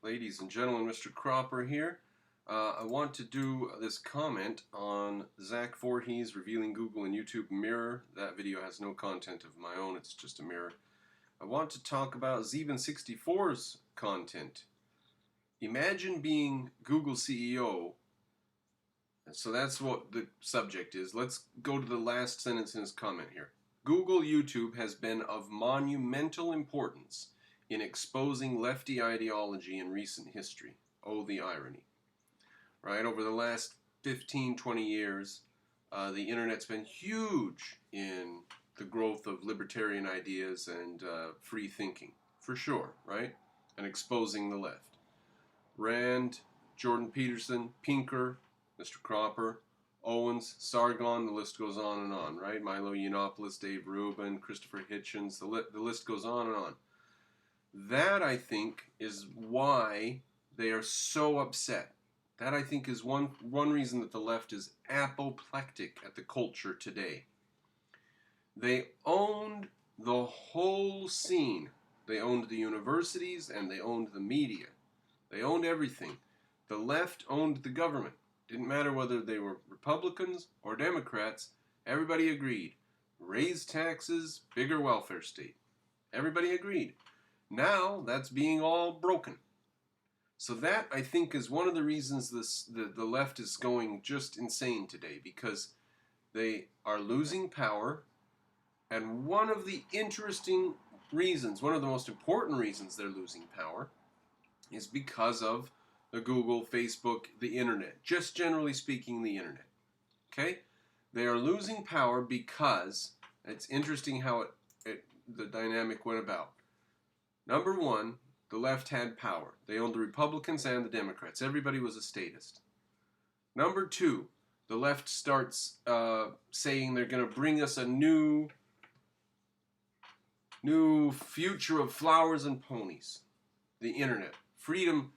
Ladies and gentlemen, Mr. Cropper here. I want to do this comment on Zach Voorhees revealing Google and YouTube mirror. That video has no content of my own, it's just a mirror. I want to talk about Zeban64's content. Imagine being Google CEO. So that's what the subject is. Let's go to the last sentence in his comment here. Google YouTube has been of monumental importance in exposing lefty ideology in recent history. Oh, the irony. Right? Over the last 15, 20 years, the internet's been huge in the growth of libertarian ideas and free thinking, for sure, right? And exposing the left. Rand, Jordan Peterson, Pinker, Mr. Cropper, Owens, Sargon, the list goes on and on, right? Milo Yiannopoulos, Dave Rubin, Christopher Hitchens, the list goes on and on. That, I think, is why they are so upset. That, I think, is one reason that the left is apoplectic at the culture today. They owned the whole scene. They owned the universities and they owned the media. They owned everything. The left owned the government. Didn't matter whether they were Republicans or Democrats. Everybody agreed. Raise taxes, bigger welfare state. Everybody agreed. Now that's being all broken. So that, I think, is one of the reasons the left is going just insane today, because they are losing power. And one of the interesting reasons, one of the most important reasons they're losing power, is because of the Google, Facebook, the internet. Just generally speaking, the internet. Okay? They are losing power because, it's interesting how the dynamic went about. Number one, the left had power. They owned the Republicans and the Democrats. Everybody was a statist. Number two, the left starts saying they're going to bring us a new future of flowers and ponies. The internet. Freedom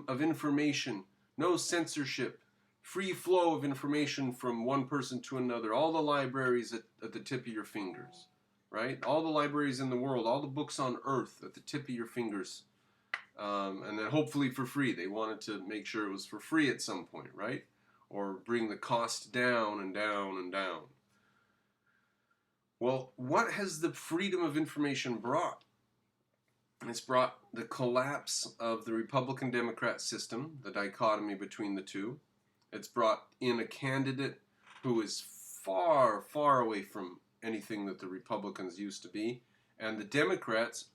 of information. No censorship. Free flow of information from one person to another. All the libraries at the tip of your fingers. Right? All the libraries in the world, all the books on earth at the tip of your fingers. And then hopefully for free. They wanted to make sure it was for free at some point, right? Or bring the cost down and down and down. Well, what has the freedom of information brought? It's brought the collapse of the Republican-Democrat system, the dichotomy between the two. It's brought in a candidate who is far, far away from anything that the Republicans used to be, and the Democrats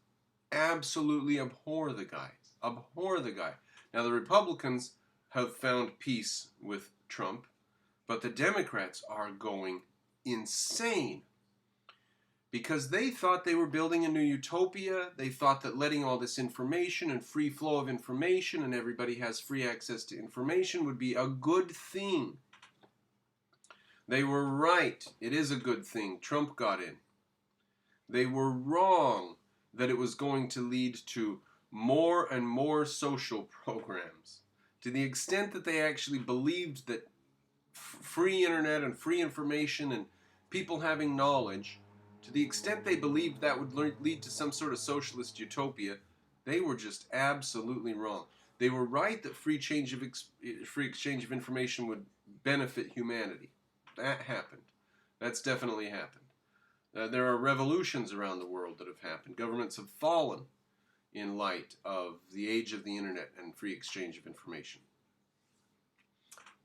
absolutely abhor the guy. Abhor the guy. Now, the Republicans have found peace with Trump, but the Democrats are going insane because they thought they were building a new utopia. They thought that letting all this information and free flow of information and everybody has free access to information would be a good thing. They were right. It is a good thing. Trump got in. They were wrong that it was going to lead to more and more social programs. To the extent that they actually believed that free internet and free information and people having knowledge, to the extent they believed that would lead to some sort of socialist utopia, they were just absolutely wrong. They were right that free exchange of information would benefit humanity. That happened. That's definitely happened. There are revolutions around the world that have happened. Governments have fallen in light of the age of the internet and free exchange of information.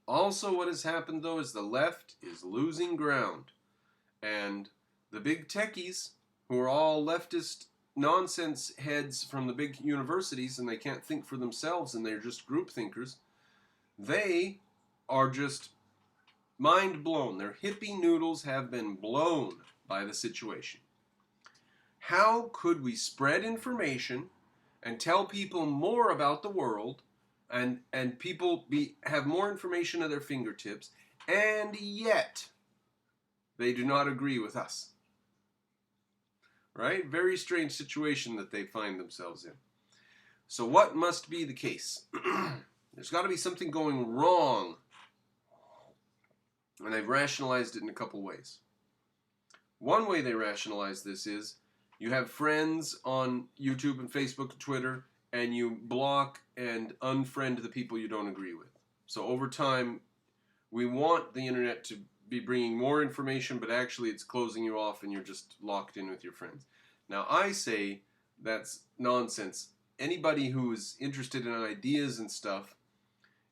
Also, what has happened, though, is the left is losing ground. And the big techies, who are all leftist nonsense heads from the big universities, and they can't think for themselves, and they're just group thinkers, they are just mind blown. Their hippie noodles have been blown by the situation. How could we spread information and tell people more about the world and people have more information at their fingertips, and yet they do not agree with us? Right? Very strange situation that they find themselves in. So what must be the case? There's got to be something going wrong. And they've rationalized it in a couple ways. One way they rationalize this is you have friends on YouTube and Facebook and Twitter and you block and unfriend the people you don't agree with. So over time, we want the internet to be bringing more information, but actually it's closing you off and you're just locked in with your friends. Now, I say that's nonsense. Anybody who is interested in ideas and stuff,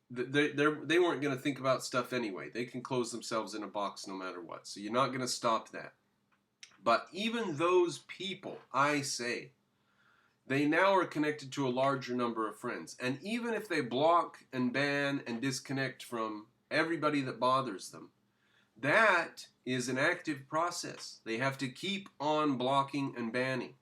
they weren't going to think about stuff anyway. They can close themselves in a box no matter what. So you're not going to stop that. But even those people, I say, they now are connected to a larger number of friends. And even if they block and ban and disconnect from everybody that bothers them, that is an active process. They have to keep on blocking and banning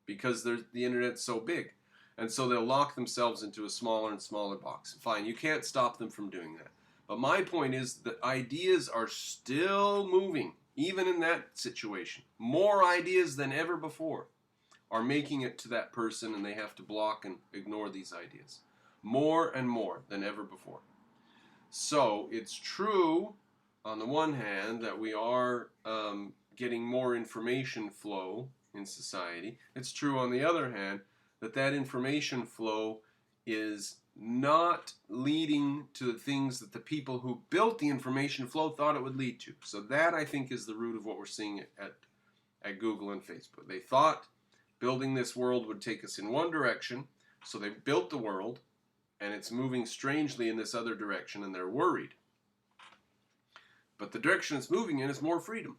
because the internet's so big. And so they'll lock themselves into a smaller and smaller box. Fine, you can't stop them from doing that. But my point is that ideas are still moving, even in that situation. More ideas than ever before are making it to that person, and they have to block and ignore these ideas. More and more than ever before. So it's true, on the one hand, that we are getting more information flow in society. It's true, on the other hand, that information flow is not leading to the things that the people who built the information flow thought it would lead to. So that, I think, is the root of what we're seeing at Google and Facebook. They thought building this world would take us in one direction, so they built the world, and it's moving strangely in this other direction, and they're worried. But the direction it's moving in is more freedom.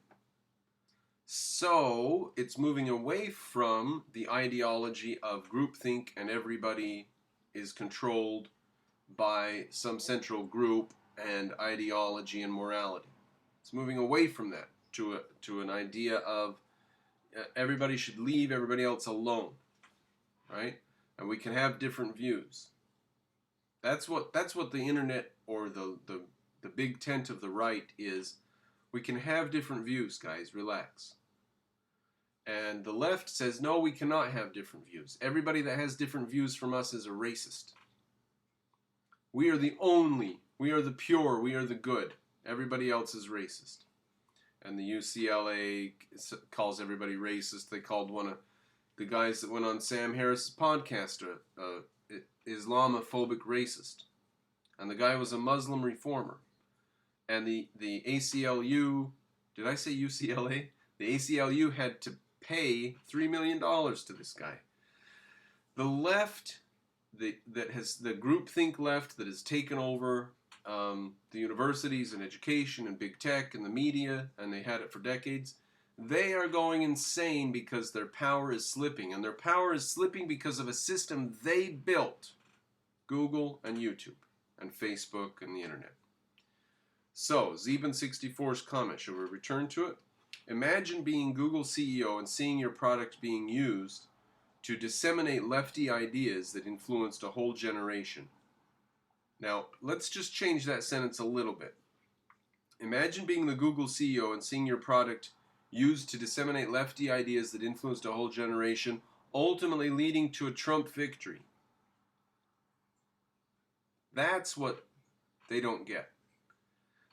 So it's moving away from the ideology of groupthink and everybody is controlled by some central group and ideology and morality. It's moving away from that to an idea of everybody should leave everybody else alone, right? And we can have different views. That's what the internet, or the big tent of the right, is. We can have different views, guys. Relax. And the left says, no, we cannot have different views. Everybody that has different views from us is a racist. We are the only, we are the pure, we are the good. Everybody else is racist. And the UCLA calls everybody racist. They called one of the guys that went on Sam Harris's podcast a Islamophobic racist. And the guy was a Muslim reformer. And the ACLU, did I say UCLA? The ACLU had to pay $3 million to this guy. The left, the groupthink left that has taken over the universities and education and big tech and the media, and they had it for decades, they are going insane because their power is slipping. And their power is slipping because of a system they built. Google and YouTube and Facebook and the internet. So, Zeben64's comment, shall we return to it? Imagine being Google CEO and seeing your product being used to disseminate lefty ideas that influenced a whole generation. Now, let's just change that sentence a little bit. Imagine being the Google CEO and seeing your product used to disseminate lefty ideas that influenced a whole generation, ultimately leading to a Trump victory. That's what they don't get.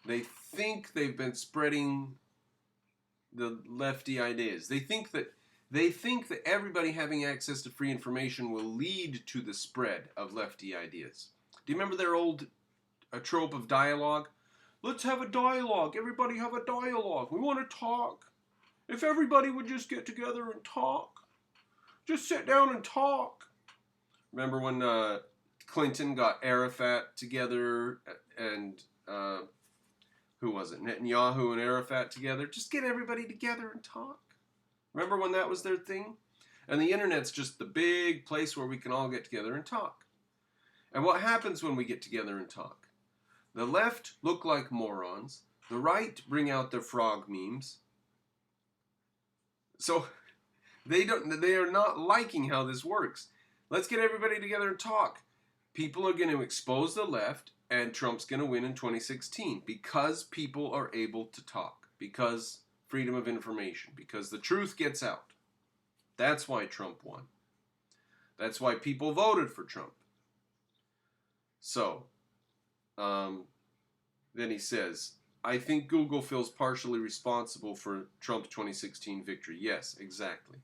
They think they've been spreading the lefty ideas. They think that everybody having access to free information will lead to the spread of lefty ideas. Do you remember their old trope of dialogue? Let's have a dialogue. Everybody have a dialogue. We want to talk. If everybody would just get together and talk. Just sit down and talk. Remember when Clinton got Arafat together and who was it? Netanyahu and Arafat together. Just get everybody together and talk. Remember when that was their thing? And the internet's just the big place where we can all get together and talk. And what happens when we get together and talk? The left look like morons. The right bring out their frog memes. So they are not liking how this works. Let's get everybody together and talk. People are going to expose the left, and Trump's going to win in 2016 because people are able to talk, because freedom of information, because the truth gets out. That's why Trump won. That's why people voted for Trump. So, then he says, I think Google feels partially responsible for Trump's 2016 victory. Yes, exactly.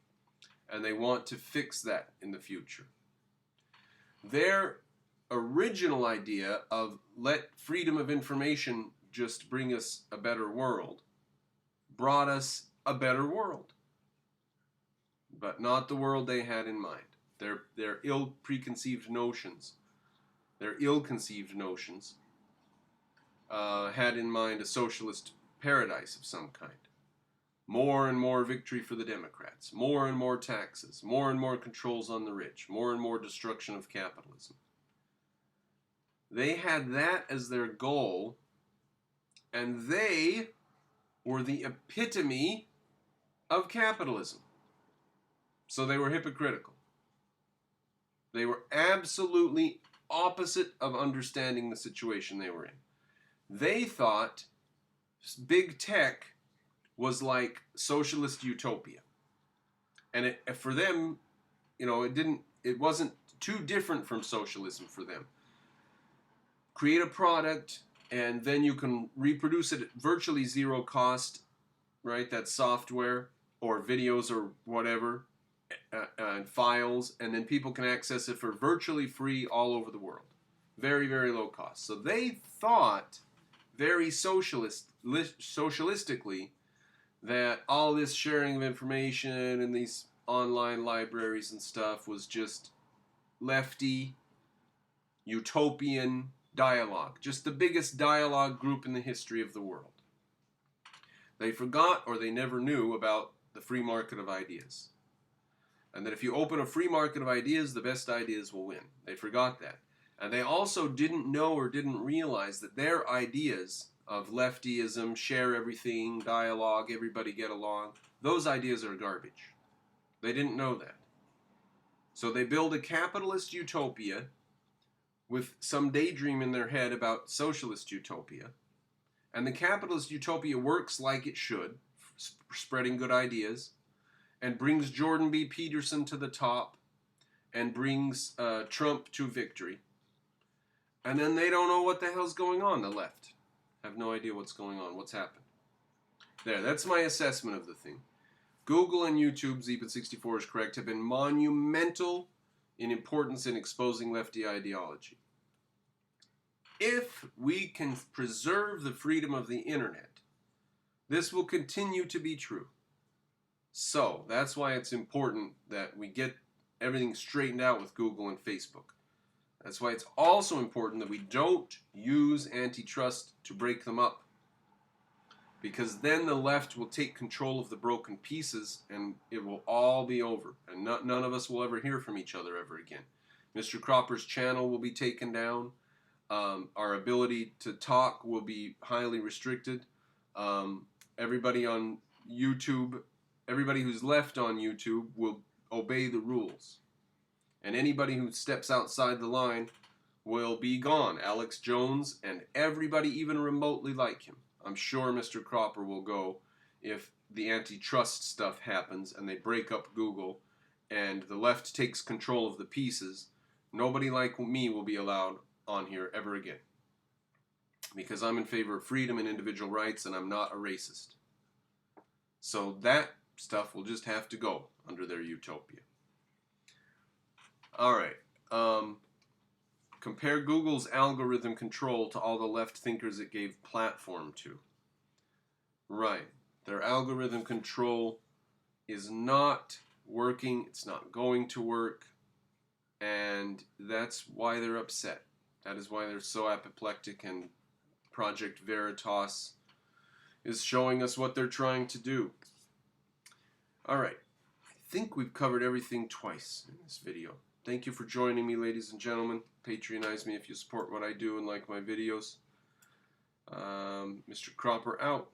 And they want to fix that in the future. Their original idea of let freedom of information just bring us a better world brought us a better world, but not the world they had in mind. Their ill-conceived notions had in mind a socialist paradise of some kind. More and more victory for the Democrats, more and more taxes, more and more controls on the rich, more and more destruction of capitalism. They had that as their goal, and they were the epitome of capitalism. So they were hypocritical. They were absolutely opposite of understanding the situation they were in. They thought big tech was like socialist utopia. And for them, it wasn't too different from socialism for them. Create a product, and then you can reproduce it at virtually zero cost, right? That's software or videos or whatever, and files, and then people can access it for virtually free all over the world. Very, very low cost. So they thought very socialistically that all this sharing of information and these online libraries and stuff was just lefty, utopian dialogue. Just the biggest dialogue group in the history of the world. They forgot, or they never knew, about the free market of ideas. And that if you open a free market of ideas, the best ideas will win. They forgot that. And they also didn't know or didn't realize that their ideas of leftyism, share everything, dialogue, everybody get along, those ideas are garbage. They didn't know that. So they build a capitalist utopia with some daydream in their head about socialist utopia. And the capitalist utopia works like it should, spreading good ideas, and brings Jordan B. Peterson to the top, and brings Trump to victory. And then they don't know what the hell's going on, the left. Have no idea what's going on, what's happened. There, that's my assessment of the thing. Google and YouTube, Zeepin64 is correct, have been monumental in importance in exposing lefty ideology. If we can preserve the freedom of the internet, this will continue to be true. So, that's why it's important that we get everything straightened out with Google and Facebook. That's why it's also important that we don't use antitrust to break them up. Because then the left will take control of the broken pieces and it will all be over. And none of us will ever hear from each other ever again. Mr. Cropper's channel will be taken down. Our ability to talk will be highly restricted. Everybody on YouTube, everybody who's left on YouTube will obey the rules. And anybody who steps outside the line will be gone. Alex Jones and everybody even remotely like him. I'm sure Mr. Cropper will go if the antitrust stuff happens and they break up Google and the left takes control of the pieces. Nobody like me will be allowed on here ever again. Because I'm in favor of freedom and individual rights and I'm not a racist. So that stuff will just have to go under their utopia. Alright, compare Google's algorithm control to all the left thinkers it gave platform to. Right, their algorithm control is not working, it's not going to work, and that's why they're upset. That is why they're so apoplectic, and Project Veritas is showing us what they're trying to do. Alright, I think we've covered everything twice in this video. Thank you for joining me, ladies and gentlemen. Patronize me if you support what I do and like my videos. Mr. Cropper out.